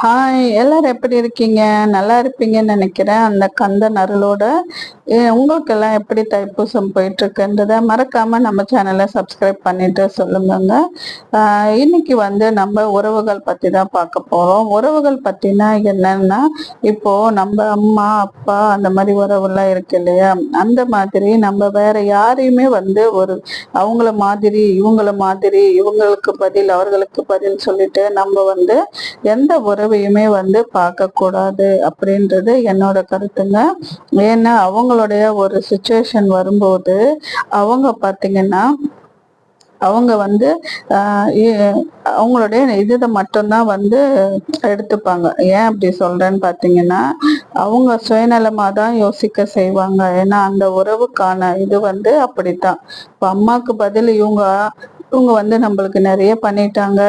Hi, எல்லாரும் எப்படி இருக்கீங்க? நல்லா இருப்பீங்கன்னு நினைக்கிறேன். அந்த கந்தன் அருளோட உங்களுக்கெல்லாம் எப்படி தைப்பூசம் போயிட்டு இருக்குன்றத மறக்காம நம்ம சேனலை சப்ஸ்கிரைப் பண்ணிட்டு சொல்லுங்கங்க. இன்னைக்கு வந்து நம்ம உறவுகள் பத்தி தான் பார்க்க போறோம். உறவுகள் பத்தினா என்னன்னா, இப்போ நம்ம அம்மா அப்பா அந்த மாதிரி உறவுலாம் இருக்கு இல்லையா? அந்த மாதிரி நம்ம வேற யாரையுமே வந்து அவங்கள மாதிரி இவங்களுக்கு பதில் அவர்களுக்கு பதில் சொல்லிட்டு நம்ம வந்து எந்த உறவையுமே வந்து பார்க்க கூடாது அப்படின்றது என்னோட கருத்துங்க. ஏன்னா அவங்களுடைய ஒரு சுச்சுவேஷன் வரும்போது அவங்க பார்த்தீங்கன்னா அவங்க வந்து அவங்களுடைய இதை மட்டும்தான் வந்து எடுத்துப்பாங்க. ஏன் அப்படி சொல்றேன்னு பார்த்தீங்கன்னா, அவங்க சுயநலமா தான் யோசிக்க செய்வாங்க. ஏன்னா அந்த உறவுக்கான இது வந்து அப்படித்தான். இப்போ அம்மாவுக்கு பதில் இவங்க வந்து நம்மளுக்கு நிறைய பண்ணிட்டாங்க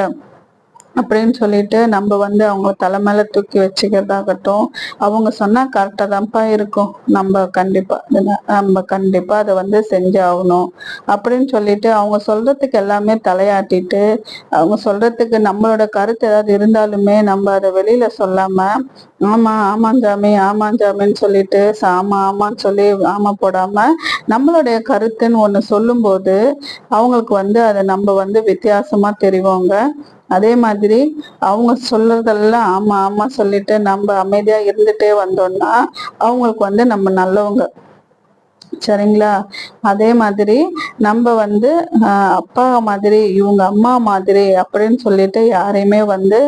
அப்படின்னு சொல்லிட்டு நம்ம வந்து அவங்க தலை மேல தூக்கி வச்சுக்கிறதாகட்டும், அவங்க சொன்னா கரெக்டா தான்ப்பா இருக்கும், நம்ம கண்டிப்பா அதை வந்து செஞ்சாகணும் அப்படின்னு சொல்லிட்டு அவங்க சொல்றதுக்கு எல்லாமே தலையாட்டிட்டு, அவங்க சொல்றதுக்கு நம்மளோட கருத்து ஏதாவது இருந்தாலுமே நம்ம அதை வெளியில சொல்லாம ஆமாஞ்சாமின்னு சொல்லிட்டு ஆமான்னு சொல்லி ஆமா போடாம நம்மளுடைய கருத்துன்னு ஒண்ணு சொல்லும் போது அவங்களுக்கு வந்து அதை நம்ம வந்து வித்தியாசமா தெரிவோங்க. அதே மாதிரி அவங்க சொல்றதெல்லாம் ஆமா சொல்லிட்டு நம்ம அமைதியா இருந்துட்டே வந்தோம்னா அவங்களுக்கு வந்து நம்ம நல்லவங்க, சரிங்களா? அதே மாதிரி நம்ம வந்து அப்பா மாதிரி இவங்க அம்மா மாதிரி அப்படின்னு சொல்லிட்டு யாரையுமே வந்து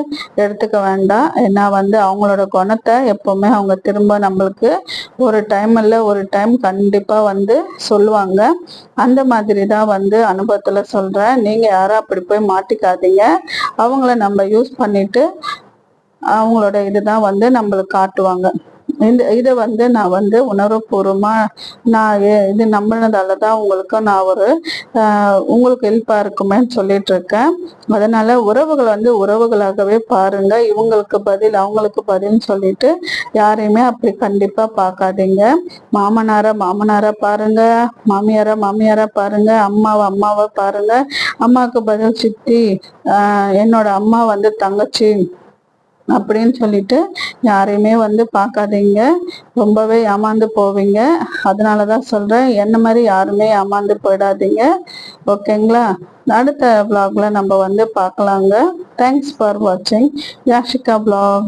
எடுத்துக்க வேண்டாம். ஏன்னா வந்து அவங்களோட குணத்தை எப்பவுமே அவங்க திரும்ப நம்மளுக்கு ஒரு டைம் கண்டிப்பா வந்து சொல்லுவாங்க. அந்த மாதிரி தான் வந்து அனுபவத்துல சொல்றேன். நீங்க யாரும் அப்படி போய் மாட்டிக்காதீங்க. அவங்கள நம்ம யூஸ் பண்ணிட்டு அவங்களோட இதுதான் வந்து நம்மளுக்கு காட்டுவாங்க. இதை வந்து நான் வந்து உணர்வுபூர்வமா இது நம்பினதாலதான் நான் உங்களுக்கு ஹெல்ப்பா இருக்குமேன்னு சொல்லிட்டு இருக்கேன். அதனால உறவுகள் வந்து உறவுகளாகவே பாருங்க. இவங்களுக்கு பதில் அவங்களுக்கு பதில்னு சொல்லிட்டு யாரையுமே அப்படி கண்டிப்பா பார்க்காதீங்க. மாமனாரா பாருங்க, மாமியாரா பாருங்க, அம்மாவை பாருங்க. அம்மாவுக்கு பதில் சித்தி, என்னோட அம்மா வந்து தங்கச்சி அப்படின்னு சொல்லிட்டு யாரையுமே வந்து பார்க்காதீங்க. ரொம்பவே ஏமாந்து போவீங்க. அதனாலதான் சொல்றேன், என்ன மாதிரி யாருமே ஏமாந்து போயிடாதீங்க. ஓகேங்களா? அடுத்த vlogல நம்ம வந்து பார்க்கலாங்க. தேங்க்ஸ் ஃபார் வாட்சிங் யாஷிகா vlog.